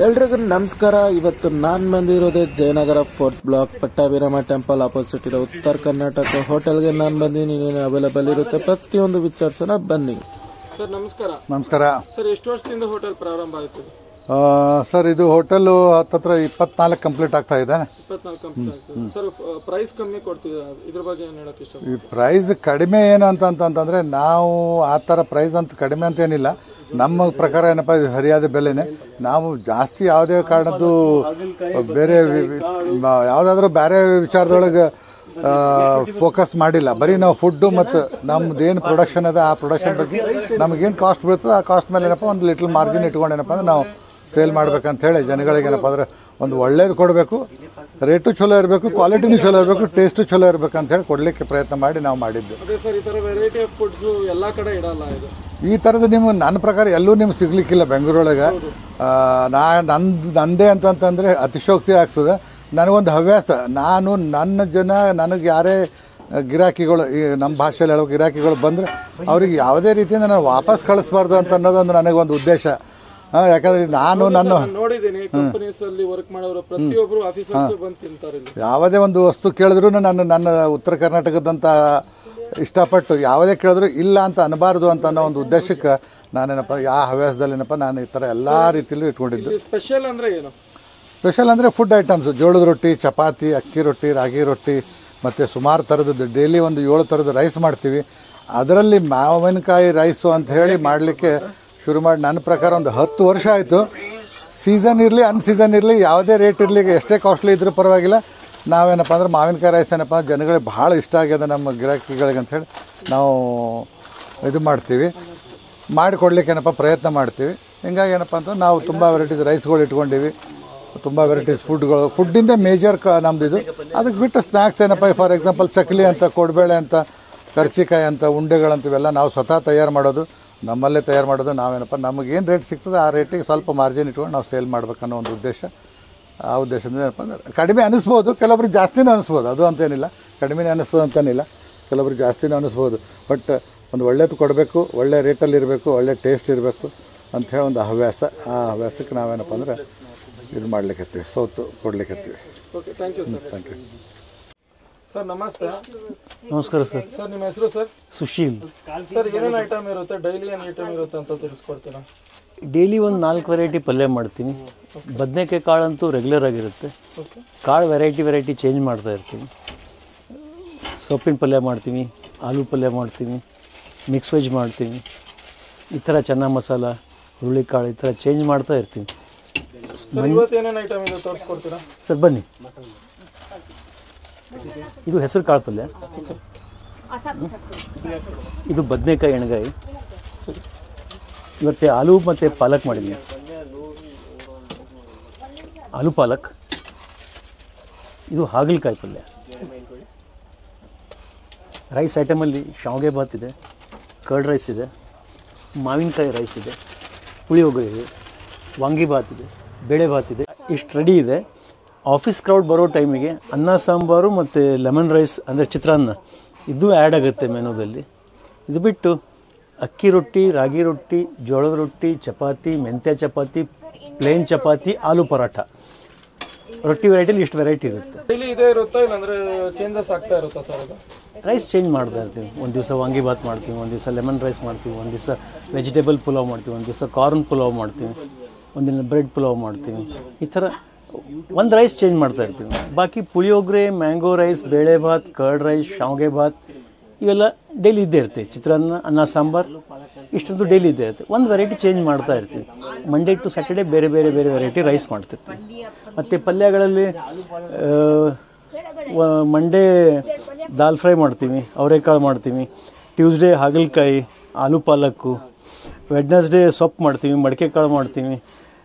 ಎಲ್ರಿಗೂ ನಮಸ್ಕಾರ. ಇವತ್ತು ನಾನು ಬಂದಿರೋದೇ Jayanagar 4th block Pattabhirama temple opposite ಇರೋ ಉತ್ತರ ಕರ್ನಾಟಕ ಹೋಟೆಲ್ಗೆ ನಾನು ಬಂದೀನಿ. ಇನ್ನೇನು ಅವೈಲೇಬಲ್ ಇರುತ್ತೆ ಪ್ರತಿಯೊಂದು ವಿಚಾರಿಸೋಣ ಬನ್ನಿ. ಸರ್ ನಮಸ್ಕಾರ. ನಮಸ್ಕಾರ ಸರ್. ಎಷ್ಟು ವರ್ಷದಿಂದ ಹೋಟೆಲ್ ಪ್ರಾರಂಭ ಆಯಿತು ಸರ್? ಇದು ಹೋಟೆಲು ಹತ್ತತ್ರ 24 ಕಂಪ್ಲೀಟ್ ಆಗ್ತಾ ಇದೆ. 24 ಕಂಪ್ಲೀಟ್ ಆಗ್ತದೆ. ಸರ್ ಪ್ರೈಸ್ ಕಮ್ಮಿ ಕೊಡ್ತೀರಾ, ಇದ್ರ ಬಗ್ಗೆ ಏನು ಹೇಳಕ್ಕೆ ಇಷ್ಟ? ಈ ಪ್ರೈಸ್ ಕಡಿಮೆ ಏನು ಅಂತಂತಂದರೆ ನಾವು ಆ ಥರ ಪ್ರೈಸ್ ಅಂತ ಕಡಿಮೆ ಅಂತ ಏನಿಲ್ಲ. ನಮ್ಮ ಪ್ರಕಾರ ಏನಪ್ಪ, ಇದು ಸರಿಯಾದ ಬೆಲೆನೇ. ನಾವು ಜಾಸ್ತಿ ಯಾವುದೇ ಕಾರಣದ್ದು ಬೇರೆ ಯಾವುದಾದ್ರೂ ಬೇರೆ ವಿಚಾರದೊಳಗೆ ಫೋಕಸ್ ಮಾಡಿಲ್ಲ. ಬರೀ ನಾವು ಫುಡ್ಡು ಮತ್ತು ನಮ್ದು ಏನು ಪ್ರೊಡಕ್ಷನ್ ಅದ ಆ ಪ್ರೊಡಕ್ಷನ್ ಬಗ್ಗೆ ನಮಗೇನು ಕಾಸ್ಟ್ ಬೀಳ್ತದೆ ಆ ಕಾಸ್ಟ್ ಮೇಲೆ ಏನಪ್ಪ ಒಂದು ಲಿಟ್ಲ್ ಮಾರ್ಜಿನ್ ಇಟ್ಕೊಂಡು ಏನಪ್ಪ ಅಂದ್ರೆ ನಾವು ಸೇಲ್ ಮಾಡ್ಬೇಕಂತ ಹೇಳಿ ಜನಗಳಿಗೆ ಏನಪ್ಪ ಅಂದರೆ ಒಂದು ಒಳ್ಳೇದು ಕೊಡಬೇಕು, ರೇಟು ಚಲೋ ಇರಬೇಕು, ಕ್ವಾಲಿಟಿನೂ ಚಲೋ ಇರಬೇಕು, ಟೇಸ್ಟು ಚಲೋ ಇರಬೇಕು ಅಂತ ಹೇಳಿ ಕೊಡಲಿಕ್ಕೆ ಪ್ರಯತ್ನ ಮಾಡಿ ನಾವು ಮಾಡಿದ್ದು. ಈ ಥರದ್ದು ನಿಮ್ಗೆ ನನ್ನ ಪ್ರಕಾರ ಎಲ್ಲೂ ನಿಮ್ಗೆ ಸಿಗಲಿಕ್ಕಿಲ್ಲ ಬೆಂಗಳೂರೊಳಗೆ. ನಂದೇ ಅಂತಂತಂದರೆ ಅತಿಶೋಕ್ತಿ ಆಗ್ತದೆ. ನನಗೊಂದು ಹವ್ಯಾಸ. ನಾನು ನನಗೆ ಯಾರೇ ಗಿರಾಕಿಗಳು, ಈ ನಮ್ಮ ಭಾಷೆಯಲ್ಲಿ ಹೇಳೋ ಗಿರಾಕಿಗಳು ಬಂದರೆ ಅವ್ರಿಗೆ ಯಾವುದೇ ರೀತಿಯಿಂದ ನಾನು ವಾಪಸ್ ಕಳಿಸ್ಬಾರ್ದು ಅಂತ ಅನ್ನೋದೊಂದು ನನಗೊಂದು ಉದ್ದೇಶ. ಯಾಕಂದರೆ ನಾನು ಯಾವುದೇ ಒಂದು ವಸ್ತು ಕೇಳಿದ್ರು ನನ್ನ ಉತ್ತರ ಕರ್ನಾಟಕದಂಥ ಇಷ್ಟಪಟ್ಟು ಯಾವುದೇ ಕೇಳಿದ್ರು ಇಲ್ಲ ಅಂತ ಅನ್ನಬಾರ್ದು ಅಂತ ಅನ್ನೋ ಒಂದು ಉದ್ದೇಶಕ್ಕೆ ನಾನೇನಪ್ಪ ಆ ಹವ್ಯಾಸದಲ್ಲೇನಪ್ಪ ನಾನು ಈ ಥರ ಎಲ್ಲ ರೀತಿಯಲ್ಲೂ ಇಟ್ಕೊಂಡಿದ್ದು. ಸ್ಪೆಷಲ್ ಅಂದರೆ ಏನು? ಸ್ಪೆಷಲ್ ಅಂದರೆ ಫುಡ್ ಐಟಮ್ಸು, ಜೋಳದ ರೊಟ್ಟಿ, ಚಪಾತಿ, ಅಕ್ಕಿ ರೊಟ್ಟಿ, ರಾಗಿ ರೊಟ್ಟಿ, ಮತ್ತು ಸುಮಾರು ಥರದ್ದು ಡೈಲಿ ಒಂದು 7 ಥರದ ರೈಸ್ ಮಾಡ್ತೀವಿ. ಅದರಲ್ಲಿ ಮಾವಿನಕಾಯಿ ರೈಸು ಅಂತ ಹೇಳಿ ಮಾಡಲಿಕ್ಕೆ ಶುರು ಮಾಡಿ ನನ್ನ ಪ್ರಕಾರ ಒಂದು 10 ವರ್ಷ ಆಯಿತು. ಸೀಸನ್ ಇರಲಿ ಅನ್ಸೀಸನ್ ಇರಲಿ ಯಾವುದೇ ರೇಟ್ ಇರಲಿ, ಎಷ್ಟೇ ಕಾಸ್ಟ್ಲಿ ಇದ್ರೂ ಪರವಾಗಿಲ್ಲ, ನಾವೇನಪ್ಪ ಅಂದ್ರೆ ಮಾವಿನಕಾಯಿ ರೈಸ್ ಏನಪ್ಪ ಜನಗಳಿಗೆ ಭಾಳ ಇಷ್ಟ ಆಗ್ಯದ ನಮ್ಮ ಗಿರಾಕಿಗಳಿಗೆ ಅಂಥೇಳಿ ನಾವು ಇದು ಮಾಡ್ತೀವಿ, ಮಾಡಿಕೊಡ್ಲಿಕ್ಕೆ ಏನಪ್ಪ ಪ್ರಯತ್ನ ಮಾಡ್ತೀವಿ. ಹಿಂಗಾಗಿ ಏನಪ್ಪ ಅಂತ ನಾವು ತುಂಬ ವೆರೈಟೀಸ್ ರೈಸ್ಗಳು ಇಟ್ಕೊಂಡಿವಿ, ತುಂಬ ವೆರೈಟೀಸ್ ಫುಡ್ಡಿಂದ ಮೇಜರ್ ನಮ್ಮದು ಇದು. ಅದಕ್ಕೆ ಬಿಟ್ಟು ಸ್ನ್ಯಾಕ್ಸ್ ಏನಪ್ಪ, ಫಾರ್ ಎಕ್ಸಾಂಪಲ್ ಚಕ್ಲಿ ಅಂತ, ಕೋಡ್ಬೇಳೆ ಅಂತ, ಕರ್ಚಿಕಾಯಿ ಅಂತ, ಉಂಡೆಗಳಂತ ಇವೆಲ್ಲ ನಾವು ಸ್ವತಃ ತಯಾರು ಮಾಡೋದು, ನಮ್ಮಲ್ಲೇ ತಯಾರು ಮಾಡೋದು. ನಾವೇನಪ್ಪ ನಮಗೇನು ರೇಟ್ ಸಿಗ್ತದೆ ಆ ರೇಟಿಗೆ ಸ್ವಲ್ಪ ಮಾರ್ಜಿನ್ ಇಟ್ಕೊಂಡು ನಾವು ಸೇಲ್ ಮಾಡ್ಬೇಕನ್ನೋ ಒಂದು ಉದ್ದೇಶ. ಆ ಉದ್ದೇಶದಿಂದ ಏನಪ್ಪ ಅಂದರೆ ಕಡಿಮೆ ಅನ್ನಿಸ್ಬೋದು, ಕೆಲವೊಬ್ರಿಗೆ ಜಾಸ್ತಿನೂ ಅನ್ನಿಸ್ಬೋದು, ಅದು ಅಂತೇನಿಲ್ಲ. ಕಡಿಮೆನೇ ಅನ್ನಿಸ್ತದೆ ಅಂತೇನಿಲ್ಲ, ಕೆಲವೊಬ್ರಿಗೆ ಜಾಸ್ತಿನೂ ಅನ್ನಿಸ್ಬೋದು. ಬಟ್ ಒಂದು ಒಳ್ಳೇದು ಕೊಡಬೇಕು, ಒಳ್ಳೆ ರೇಟಲ್ಲಿ ಇರಬೇಕು, ಒಳ್ಳೆ ಟೇಸ್ಟ್ ಇರಬೇಕು ಅಂಥೇಳಿ ಒಂದು ಹವ್ಯಾಸ. ಆ ಹವ್ಯಾಸಕ್ಕೆ ನಾವೇನಪ್ಪ ಅಂದರೆ ಇದು ಮಾಡ್ಲಿಕ್ಕತ್ತೀವಿ, ಸೌತು ಕೊಡ್ಲಿಕ್ಕತ್ತೀವಿ. Okay, thank you sir. Thank you sir. ನಮಸ್ತೆ. ನಮಸ್ಕಾರ ಸರ್. ಸರ್ ನಿಮ್ಮ ಹೆಸರು ಸರ್? ಸುಶೀಲ್. ಸರ್ ಏನೇನು ಐಟಮ್ ಇರುತ್ತೆ, ಡೈಲಿ ಏನು ಐಟಮ್ ಇರುತ್ತೆ ಅಂತ ತಿಳಿಸ್ಕೊಡ್ತೀರಾ? ಡೈಲಿ ಒಂದು 4 ವೆರೈಟಿ ಪಲ್ಯ ಮಾಡ್ತೀನಿ. ಬದನೆಕಾಯಿ ಕಾಳಂತೂ ರೆಗ್ಯುಲರ್ ಆಗಿರುತ್ತೆ. ಕಾಳು ವೆರೈಟಿ ಚೇಂಜ್ ಮಾಡ್ತಾ ಇರ್ತೀನಿ. ಸೊಪ್ಪಿನ ಪಲ್ಯ ಮಾಡ್ತೀನಿ, ಆಲೂ ಪಲ್ಯ ಮಾಡ್ತೀನಿ, ಮಿಕ್ಸ್ ವೆಜ್ ಮಾಡ್ತೀನಿ, ಈ ಥರ ಚೆನ್ನ ಮಸಾಲ, ಹುರುಳಿಕಾಳು ಈ ಥರ ಚೇಂಜ್ ಮಾಡ್ತಾ ಇರ್ತೀನಿ. ಏನೇನು ಐಟಮ್ ಇದೆ ತೋರಿಸ್ಕೊಡ್ತೀರಾ ಸರ್? ಬನ್ನಿ. ಇದು ಹೆಸರು ಕಾಳು ಪಲ್ಯ, ಇದು ಬದನೆಕಾಯಿ ಎಣ್ಗಾಯಿ, ಇವತ್ತು ಆಲೂ ಮತ್ತು ಪಾಲಕ್ ಮಾಡಿದ್ದೀನಿ, ಆಲೂ ಪಾಲಕ್. ಇದು ಹಾಗಲಕಾಯಿ ಪಲ್ಯ. ರೈಸ್ ಐಟಮಲ್ಲಿ ಶಾವಿಗೆ ಭಾತ್ ಇದೆ, ಕರ್ಡ್ ರೈಸ್ ಇದೆ, ಮಾವಿನಕಾಯಿ ರೈಸ್ ಇದೆ, ಪುಳಿಯೋಗರೆ ಇದೆ, ವಾಂಗಿ ಭಾತ್ ಇದೆ, ಬೇಳೆ ಭಾತ್ ಇದೆ. ಇಷ್ಟು ರೆಡಿ ಇದೆ. ಆಫೀಸ್ ಕ್ರೌಡ್ ಬರೋ ಟೈಮಿಗೆ ಅನ್ನ ಸಾಂಬಾರು ಮತ್ತು ಲೆಮನ್ ರೈಸ್ ಅಂದರೆ ಚಿತ್ರಾನ್ನ ಇದು ಆ್ಯಡ್ ಆಗುತ್ತೆ ಮೆನುದಲ್ಲಿ. ಇದು ಬಿಟ್ಟು ಅಕ್ಕಿ ರೊಟ್ಟಿ, ರಾಗಿ ರೊಟ್ಟಿ, ಜೋಳದ ರೊಟ್ಟಿ, ಚಪಾತಿ, ಮೆಂತ್ಯ ಚಪಾತಿ, ಪ್ಲೇನ್ ಚಪಾತಿ, ಆಲೂ ಪರಾಠ, ರೊಟ್ಟಿ ವೆರೈಟಿಲಿ ಇಷ್ಟು ವೆರೈಟಿ ಇರುತ್ತೆ. ಡೈಲಿ ಇದೇ ಇರುತ್ತಾ ಇಲ್ಲಾಂದರೆ ಚೇಂಜಸ್ ಆಗ್ತಾ ಇರುತ್ತಾ ಸರ್? ಅದು ರೈಸ್ ಚೇಂಜ್ ಮಾಡ್ತಾ ಇರ್ತೀವಿ. ಒಂದು ದಿವಸ ವಾಂಗಿ ಭಾತ್ ಮಾಡ್ತೀವಿ, ಒಂದು ದಿವಸ ಲೆಮನ್ ರೈಸ್ ಮಾಡ್ತೀವಿ, ಒಂದು ದಿವಸ ವೆಜಿಟೇಬಲ್ ಪುಲಾವ್ ಮಾಡ್ತೀವಿ, ಒಂದು ದಿವಸ ಕಾರ್ನ್ ಪುಲಾವ್ ಮಾಡ್ತೀವಿ, ಒಂದಿನ ಬ್ರೆಡ್ ಪುಲಾವ್ ಮಾಡ್ತೀವಿ. ಈ ಥರ ಒಂದು ರೈಸ್ ಚೇಂಜ್ ಮಾಡ್ತಾ ಇರ್ತೀವಿ. ಬಾಕಿ ಪುಳಿಯೋಗರೆ, ಮ್ಯಾಂಗೋ ರೈಸ್, ಬೇಳೆ ಭಾತ್, ಕರ್ಡ್ ರೈಸ್, ಶಾವಿಗೆ ಭಾತ್ ಇವೆಲ್ಲ ಡೈಲಿ ಇದ್ದೇ ಇರ್ತೀವಿ. ಚಿತ್ರಾನ್ನ, ಅನ್ನ ಸಾಂಬಾರು ಇಷ್ಟೊಂದು ಡೈಲಿ ಇದ್ದೇ ಇರುತ್ತೆ. ಒಂದು ವೆರೈಟಿ ಚೇಂಜ್ ಮಾಡ್ತಾ ಇರ್ತೀವಿ. ಮಂಡೇ ಟು ಸ್ಯಾಟರ್ಡೇ ಬೇರೆ ವೆರೈಟಿ ರೈಸ್ ಮಾಡ್ತಿರ್ತೀವಿ. ಮತ್ತು ಪಲ್ಯಗಳಲ್ಲಿ ಮಂಡೇ ದಾಲ್ ಫ್ರೈ ಮಾಡ್ತೀವಿ, ಅವರೆಕಾಳು ಮಾಡ್ತೀವಿ, ಟ್ಯೂಸ್ಡೇ ಹಾಗಲಕಾಯಿ, ಆಲೂ ಪಾಲಕ್ಕು, ವೆಡ್ನೆಸ್ಡೇ ಸೊಪ್ಪು ಮಾಡ್ತೀವಿ, ಮಡಿಕೆ ಕಾಳು ಮಾಡ್ತೀವಿ,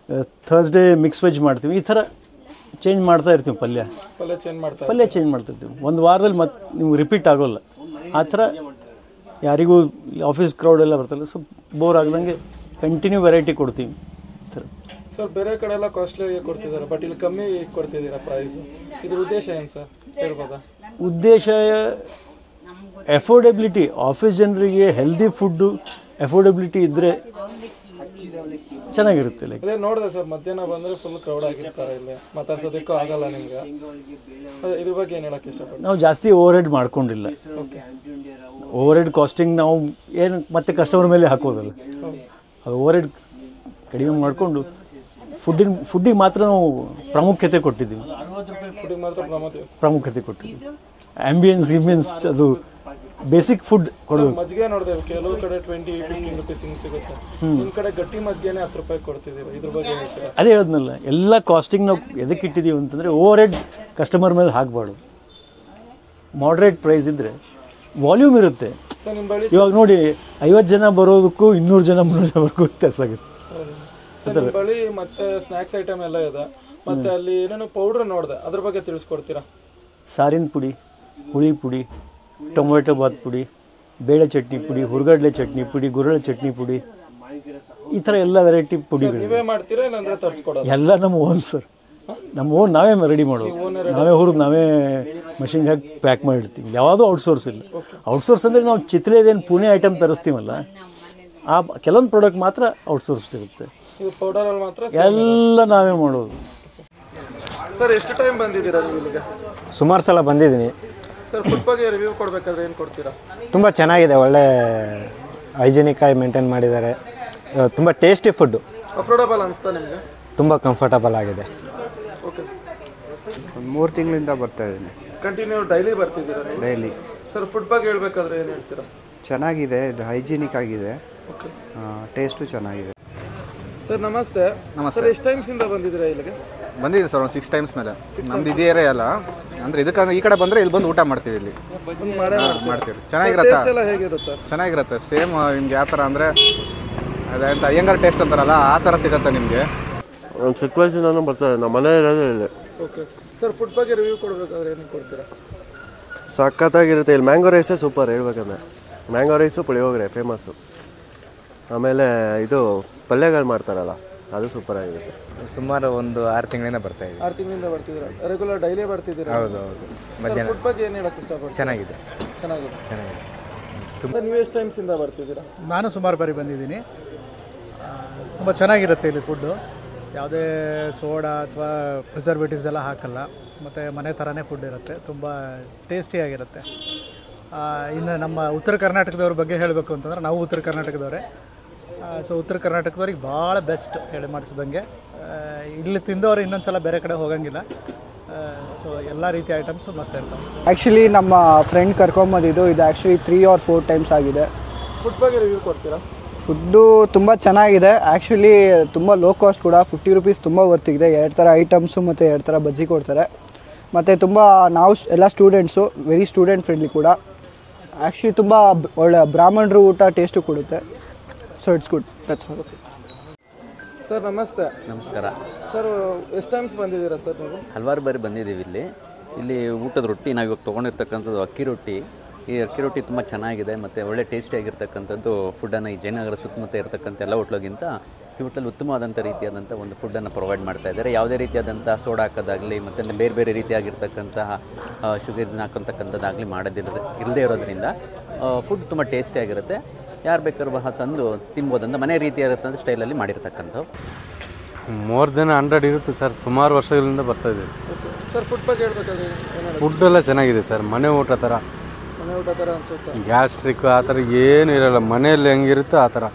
ಥರ್ಸ್ಡೇ ಮಿಕ್ಸ್ ವೆಜ್ ಮಾಡ್ತೀವಿ. ಈ ಥರ ಚೇಂಜ್ ಮಾಡ್ತಾ ಇರ್ತೀವಿ. ಪಲ್ಯ ಚೇಂಜ್ ಮಾಡ್ತಿರ್ತೀವಿ. ಒಂದು ವಾರದಲ್ಲಿ ಮತ್ತೆ ನೀವು ರಿಪೀಟ್ ಆಗೋಲ್ಲ. ಆ ಥರ ಯಾರಿಗೂ ಆಫೀಸ್ ಕ್ರೌಡ್ ಎಲ್ಲ ಬರ್ತಲ್ಲ, ಸೊ ಬೋರ್ ಆಗ್ದಂಗೆ ಕಂಟಿನ್ಯೂ ವೆರೈಟಿ ಕೊಡ್ತೀವಿ. ಈ ಥರ ಸರ್ ಬೇರೆ ಕಡೆ ಎಲ್ಲ ಕಾಸ್ಟ್ಲಿ ಕೊಡ್ತಿದ್ದಾರೆ, ಬಟ್ ಇಲ್ಲಿ ಕಮ್ಮಿ ಕೊಡ್ತಿದ್ದೀರಾ ಪ್ರೈಸು. ಇದ್ರ ಉದ್ದೇಶ ಏನು ಸರ್ ಹೇಳ್ಬೋದಾ? ಉದ್ದೇಶ ಅಫೋರ್ಡೆಬಿಲಿಟಿ. ಆಫೀಸ್ ಜನರಿಗೆ ಹೆಲ್ದಿ ಫುಡ್ಡು ಅಫೋರ್ಡೆಬಿಲಿಟಿ ಇದ್ದರೆ ಚೆನ್ನಾಗಿರುತ್ತೆ. ಲೈಕ್ ಇದೇ ನೋಡಿದೆ ಸರ್, ಮಧ್ಯಾಹ್ನ ಬಂದರೆ ಫುಲ್ ಕ್ರೌಡ್ ಆಗಿರ್ತಾರೆ ಇಲ್ಲಿ, ಮಾತಾಡ್ಸೋದಕ್ಕೂ ಆಗಲ್ಲ ನಿಮ್ಗೆ. ಇದ್ರ ಬಗ್ಗೆ ಏನು ಹೇಳಕ್ಕೆ ಇಷ್ಟಪಡ್ತೀನಿ? ನಾವು ಜಾಸ್ತಿ ಓವರ್ ಹೆಡ್ ಮಾಡ್ಕೊಂಡಿಲ್ಲ. ಓವರ್ ಹೆಡ್ ಕಾಸ್ಟಿಂಗ್ ನಾವು ಏನು ಮತ್ತೆ ಕಸ್ಟಮರ್ ಮೇಲೆ ಹಾಕೋದಲ್ಲ, ಅದು ಓವರ್ ಹೆಡ್ ಕಡಿಮೆ ಮಾಡಿಕೊಂಡು ಫುಡ್ಡಿಗೆ ಮಾತ್ರ ನಾವು ಪ್ರಾಮುಖ್ಯತೆ ಕೊಟ್ಟಿದ್ದೀವಿ. ಫುಡ್ಡಿಗೆ ಮಾತ್ರ ಪ್ರಾಮುಖ್ಯತೆ ಕೊಟ್ಟಿದ್ದೀವಿ. ಆ್ಯಂಬಿಯನ್ಸ್ ಅದು ಬೇಸಿಕ್ ಫುಡ್ ಕೊಡೋದು. ಮಜ್ಜಿಗೆ ನೋಡಿದೆ, ಕೆಲವು ಕಡೆ 20-15 ರುಪೀಸ್ ಹಿಂಗೆ ಸಿಗುತ್ತೆ, ನಿಮ್ಮ ಕಡೆ ಗಟ್ಟಿ ಮಜ್ಜಿಗೆನೇ 10 ರೂಪಾಯಿ ಕೊಡ್ತಿದ್ದೀವಿ. ಇದ್ರ ಬಗ್ಗೆ ಹೇಳ್ತೀರಾ? ಅದೇ ಹೇಳಿದ್ನಲ್ಲ, ಎಲ್ಲ ಕಾಸ್ಟಿಂಗ್ ನಾವು ಎದಕ್ಕೆ ಇಟ್ಟಿದ್ದೀವಿ ಅಂತಂದರೆ ಓವರ್ ಹೆಡ್ ಕಸ್ಟಮರ್ ಮೇಲೆ ಹಾಕಬಾರ್ದು. ಮಾಡ್ರೇಟ್ ಪ್ರೈಸ್ ಇದ್ದರೆ ವಾಲ್ಯೂಮ್ ಇರುತ್ತೆ. ಸರ್ ನಿಮ್ಮ ಬಳಿ ಇವಾಗ ನೋಡಿ 50 ಜನ ಬರೋದಕ್ಕೂ 200 ಜನ 300 ಜನವರೆಗೂ ವ್ಯತ್ಯಾಸ ಆಗುತ್ತೆ. ಸರ್ ನಿಮ್ಮ ಬಳಿ ಮತ್ತೆ ಸ್ನ್ಯಾಕ್ಸ್ ಐಟಮ್ ಎಲ್ಲ ಇದೆ, ಮತ್ತೆ ಅಲ್ಲಿ ಏನೇನೋ ಪೌಡ್ರ್ ನೋಡಿದೆ, ಅದ್ರ ಬಗ್ಗೆ ತಿಳಿಸ್ಕೊಡ್ತೀರಾ? ಸಾರಿನ ಪುಡಿ, ಹುಳಿ ಪುಡಿ, ಟೊಮೆಟೊ ಬಾತ್ ಪುಡಿ, ಬೇಳೆ ಚಟ್ನಿ ಪುಡಿ, ಹುರ್ಗಡ್ಲೆ ಚಟ್ನಿ ಪುಡಿ, ಗುರೆಳ್ಳೆ ಚಟ್ನಿ ಪುಡಿ, ಈ ಥರ ಎಲ್ಲ ವೆರೈಟಿ ಪುಡಿಗಳು. ನೀವೇ ಮಾಡ್ತೀರಾ ಇಲ್ಲಾಂದ್ರೆ ತರಿಸ್ಕೊಡೋದು? ಎಲ್ಲ ನಮ್ಮ ಓನ್ ಸರ್, ನಮ್ಮ ಓನ್ ನಾವೇ ರೆಡಿ ಮಾಡೋದು. ನಾವೇ ಹುರಿದು ನಾವೇ ಮಷಿನ್ಗೆ ಹಾಕಿ ಪ್ಯಾಕ್ ಮಾಡಿರ್ತೀವಿ. ಯಾವುದೂ ಔಟ್ಸೋರ್ಸ್ ಇಲ್ಲ. ಔಟ್ಸೋರ್ಸ್ ಅಂದರೆ ನಾವು ಚಿತ್ಲೇದೇನು ಪುಣೆ ಐಟಮ್ ತರಿಸ್ತೀವಲ್ಲ, ಆ ಕೆಲವೊಂದು ಪ್ರಾಡಕ್ಟ್ ಮಾತ್ರ ಔಟ್ಸೋರ್ಸ್ ಇರುತ್ತೆ. ಪೌಡರಲ್ಲಿ ಮಾತ್ರ ಎಲ್ಲ ನಾವೇ ಮಾಡೋದು. ಸರ್ ಎಷ್ಟು ಟೈಮ್ ಬಂದಿದ್ದೀರಾ ನೀವು ಇಲ್ಲಿಗೆ? ಸುಮಾರು ಸಲ ಬಂದಿದ್ದೀನಿ ಸರ್. ಫುಡ್ ಬಗ್ಗೆ ರಿವ್ಯೂ ಕೊಡಬೇಕಾದ್ರೆ ಏನು ಕೊಡ್ತೀರಾ? ತುಂಬ ಚೆನ್ನಾಗಿದೆ, ಒಳ್ಳೆ ಹೈಜಿನಿಕ್ ಆಗಿ ಮೇಂಟೈನ್ ಮಾಡಿದ್ದಾರೆ. ತುಂಬ ಟೇಸ್ಟಿ ಫುಡ್ಡು. ಅಫೋರ್ಡಬಲ್ ಅನಿಸ್ತಾ ನಿಮಗೆ? ತುಂಬ ಕಂಫರ್ಟಬಲ್ ಆಗಿದೆ. ಓಕೆ ಒಂದು 3 ತಿಂಗಳಿಂದ ಬರ್ತಾ ಇದ್ದೀನಿ. ಕಂಟಿನ್ಯೂ ಡೈಲಿ ಬರ್ತಿದ್ದೀರಾ ನೀವು? ಡೈಲಿ. ಸರ್ ಫುಡ್ ಬಗ್ಗೆ ಹೇಳ್ಬೇಕಾದ್ರೆ ಏನು ಹೇಳ್ತೀರಾ? ಚೆನ್ನಾಗಿದೆ, ಇದು ಹೈಜಿನಿಕ್ ಆಗಿದೆ, ಓಕೆ, ಟೇಸ್ಟು ಚೆನ್ನಾಗಿದೆ. ಸರ್ ನಮಸ್ತೆ. ಸರ್ ಎಷ್ಟು ಟೈಮ್ಸಿಂದ ಬಂದಿದ್ದೀರಾ ಇಲ್ಲಿಗೆ? ಬಂದಿದ್ದೀವಿ ಸರ್, ಒಂದು 6 ಟೈಮ್ಸ್ ಮೇಲೆ. ನಮ್ದು ಇದೇ ಏರಿಯಾ ಅಲ್ಲ, ಅಂದರೆ ಇದಕ್ಕೆ ಈ ಕಡೆ ಬಂದರೆ ಇಲ್ಲಿ ಬಂದು ಊಟ ಮಾಡ್ತೀವಿ. ಇಲ್ಲಿ ಮಾಡ್ತೀವಿ. ಚೆನ್ನಾಗಿರುತ್ತೆ, ಹೇಗಿರುತ್ತೆ? ಚೆನ್ನಾಗಿರುತ್ತೆ. ಸೇಮ್ ನಿಮ್ಗೆ ಯಾವ ಥರ ಅಂದರೆ ಅದಂತ ಅಯ್ಯಂಗಾರ್ ಟೇಸ್ಟ್ ಅಂತಾರಲ್ಲ, ಆ ಥರ ಸಿಗುತ್ತೆ ನಿಮಗೆ. ಒಂದು ಚಿಕ್ಕ ವಯಸ್ಸಿಂದನೂ ಬರ್ತಾರೆ, ನಮ್ಮ ಮನೆ ಇರೋದೇ ಇಲ್ಲಿ. Okay sir. ಫುಡ್ ಬಗ್ಗೆ ರಿವ್ಯೂ ಕೊಡಬೇಕಾದ್ರೆ ಏನು ಕೊಡ್ತೀರಾ? ಸಖತ್ತಾಗಿರುತ್ತೆ. ಇಲ್ಲಿ ಮ್ಯಾಂಗೋ ರೈಸೇ ಸೂಪರ್ ಹೇಳ್ಬೇಕಂದ್ರೆ. Mango rice puliyogare famous. ಆಮೇಲೆ ಇದು ಪಲ್ಯಗಳು ಮಾಡ್ತಾರಲ್ಲ, ಅದು ಸೂಪರಾಗಿರುತ್ತೆ. ಸುಮಾರು ಒಂದು 6 ತಿಂಗಳಿಂದ ಬರ್ತಾ ಇದೆ. 6 ತಿಂಗಳಿಂದ ಬರ್ತಿದ್ದೀರಾ? Regular daily ಬರ್ತಿದ್ದೀರಾ? ಹೌದು. ಮಧ್ಯಾಹ್ನ ಫುಡ್ ಬಗ್ಗೆ ಏನು ಹೇಳಕ್ಕೆ ಇಷ್ಟಪಡ್ತೀರಾ? ಚೆನ್ನಾಗಿದೆ. ನೀವು ಎಷ್ಟು ಟೈಮ್ಸಿಂದ ಬರ್ತಿದ್ದೀರಾ? ನಾನು ಸುಮಾರು ಬಾರಿ ಬಂದಿದ್ದೀನಿ. ತುಂಬ ಚೆನ್ನಾಗಿರುತ್ತೆ ಇಲ್ಲಿ ಫುಡ್ಡು. ಯಾವುದೇ ಸೋಡಾ ಅಥವಾ ಪ್ರಿಸರ್ವೇಟಿವ್ಸ್ ಎಲ್ಲ ಹಾಕಲ್ಲ, ಮತ್ತು ಮನೆ ಥರನೇ ಫುಡ್ ಇರುತ್ತೆ. ತುಂಬ ಟೇಸ್ಟಿಯಾಗಿರುತ್ತೆ. ಇನ್ನು ನಮ್ಮ ಉತ್ತರ ಕರ್ನಾಟಕದವ್ರ ಬಗ್ಗೆ ಹೇಳಬೇಕು ಅಂತಂದ್ರೆ, ನಾವು ಉತ್ತರ ಕರ್ನಾಟಕದವರೇ. ಸೊ ಉತ್ತರ ಕರ್ನಾಟಕದವ್ರಿಗೆ ಭಾಳ ಬೆಸ್ಟ್ ಹೇಳಿ ಮಾಡಿಸಿದಂಗೆ. ಇಲ್ಲಿ ತಿಂದವರು ಇನ್ನೊಂದು ಸಲ ಬೇರೆ ಕಡೆ ಹೋಗಂಗಿಲ್ಲ. ಸೊ ಎಲ್ಲ ರೀತಿಯ ಐಟಮ್ಸು ಮಸ್ತ್ ಇರ್ತವೆ. ಆ್ಯಕ್ಚುಲಿ ನಮ್ಮ ಫ್ರೆಂಡ್ ಕರ್ಕೊಂಬಂದಿದ್ದು ಇದು ಆ್ಯಕ್ಚುಲಿ 3 or 4 ಟೈಮ್ಸ್ ಆಗಿದೆ. ಫುಡ್ ಬಗ್ಗೆ ರಿವ್ಯೂ ಕೊಡ್ತೀರಾ? ಫುಡ್ಡು ತುಂಬ ಚೆನ್ನಾಗಿದೆ. ಆ್ಯಕ್ಚುಲಿ ತುಂಬ ಲೋ ಕಾಸ್ಟ್ ಕೂಡ, 50 ರುಪೀಸ್ ತುಂಬ ವರ್ತಿಗಿದೆ. 2 ಥರ ಐಟಮ್ಸು ಮತ್ತು 2 ಥರ ಬಜ್ಜಿ ಕೊಡ್ತಾರೆ. ಮತ್ತು ತುಂಬ ನಾವು ಎಲ್ಲ ಸ್ಟೂಡೆಂಟ್ಸು, ವೆರಿ ಸ್ಟೂಡೆಂಟ್ ಫ್ರೆಂಡ್ಲಿ ಕೂಡ. ಆ್ಯಕ್ಚುಲಿ ತುಂಬ ಒಳ್ಳೆ ಬ್ರಾಹ್ಮಣರು ಊಟ ಟೇಸ್ಟು ಕೊಡುತ್ತೆ. So it's good. That's all. Sir ನಮಸ್ತೆ. ನಮಸ್ಕಾರ ಸರ್. ಎಷ್ಟು ಟೈಮ್ಸ್ ಬಂದಿದ್ದೀರಾ ಸರ್ ನೀವು? ಹಲವಾರು ಬಾರಿ ಬಂದಿದ್ದೀವಿ. ಇಲ್ಲಿ ಊಟದ ರೊಟ್ಟಿ ನಾವು ಇವಾಗ ತೊಗೊಂಡಿರ್ತಕ್ಕಂಥದ್ದು ಅಕ್ಕಿ ರೊಟ್ಟಿ. ಈ ಅಕ್ಕಿ ರೊಟ್ಟಿ ತುಂಬ ಚೆನ್ನಾಗಿದೆ ಮತ್ತು ಒಳ್ಳೆ ಟೇಸ್ಟಿಯಾಗಿರ್ತಕ್ಕಂಥದ್ದು ಫುಡ್ಡನ್ನು ಈ ಜಯನಗರ ಸುತ್ತಮುತ್ತ ಇರತಕ್ಕಂಥ ಎಲ್ಲ ಹೋಟ್ಲಗಿಂತ ಈ ಹೋಟ್ಲಲ್ಲಿ ಉತ್ತಮವಾದಂಥ ರೀತಿಯಾದಂಥ ಒಂದು ಫುಡ್ಡನ್ನು ಪ್ರೊವೈಡ್ ಮಾಡ್ತಾ ಇದ್ದಾರೆ. ಯಾವುದೇ ರೀತಿಯಾದಂಥ ಸೋಡಾ ಹಾಕೋದಾಗಲಿ ಮತ್ತು ಬೇರೆ ಬೇರೆ ರೀತಿಯಾಗಿರ್ತಕ್ಕಂತಹ ಶುಗರ್ನ ಹಾಕೋತಕ್ಕಂಥದ್ದಾಗಲಿ ಇಲ್ಲದೇ ಇರೋದ್ರಿಂದ ಫುಡ್ ತುಂಬ ಟೇಸ್ಟಿಯಾಗಿರುತ್ತೆ. ಯಾರು ಬೇಕಾದ್ರೂ ತಂದು ತಿನ್ಬೋದಂತ ಮನೆ ರೀತಿಯಾಗಿರ್ತಂಥ ಸ್ಟೈಲಲ್ಲಿ ಮಾಡಿರ್ತಕ್ಕಂಥವು. ಮೋರ್ ದೆನ್ 100 ಇರುತ್ತೆ ಸರ್. ಸುಮಾರು ವರ್ಷಗಳಿಂದ ಬರ್ತಾಯಿದ್ದೀವಿ. ಸರ್ ಫುಡ್ ಬಗ್ಗೆ ಹೇಳ್ಬೇಕಾದ್ರೆ ಫುಡ್ ಎಲ್ಲ ಚೆನ್ನಾಗಿದೆ ಸರ್. ಮನೆ ಊಟ ಥರ, ಮನೆ ಊಟ ಥರ ಅನ್ಸುತ್ತೆ. ಗ್ಯಾಸ್ಟ್ರಿಕ್ ಆ ಥರ ಏನು ಇರೋಲ್ಲ. ಮನೆಯಲ್ಲಿ ಹೆಂಗಿರುತ್ತೋ ಆ ಥರ.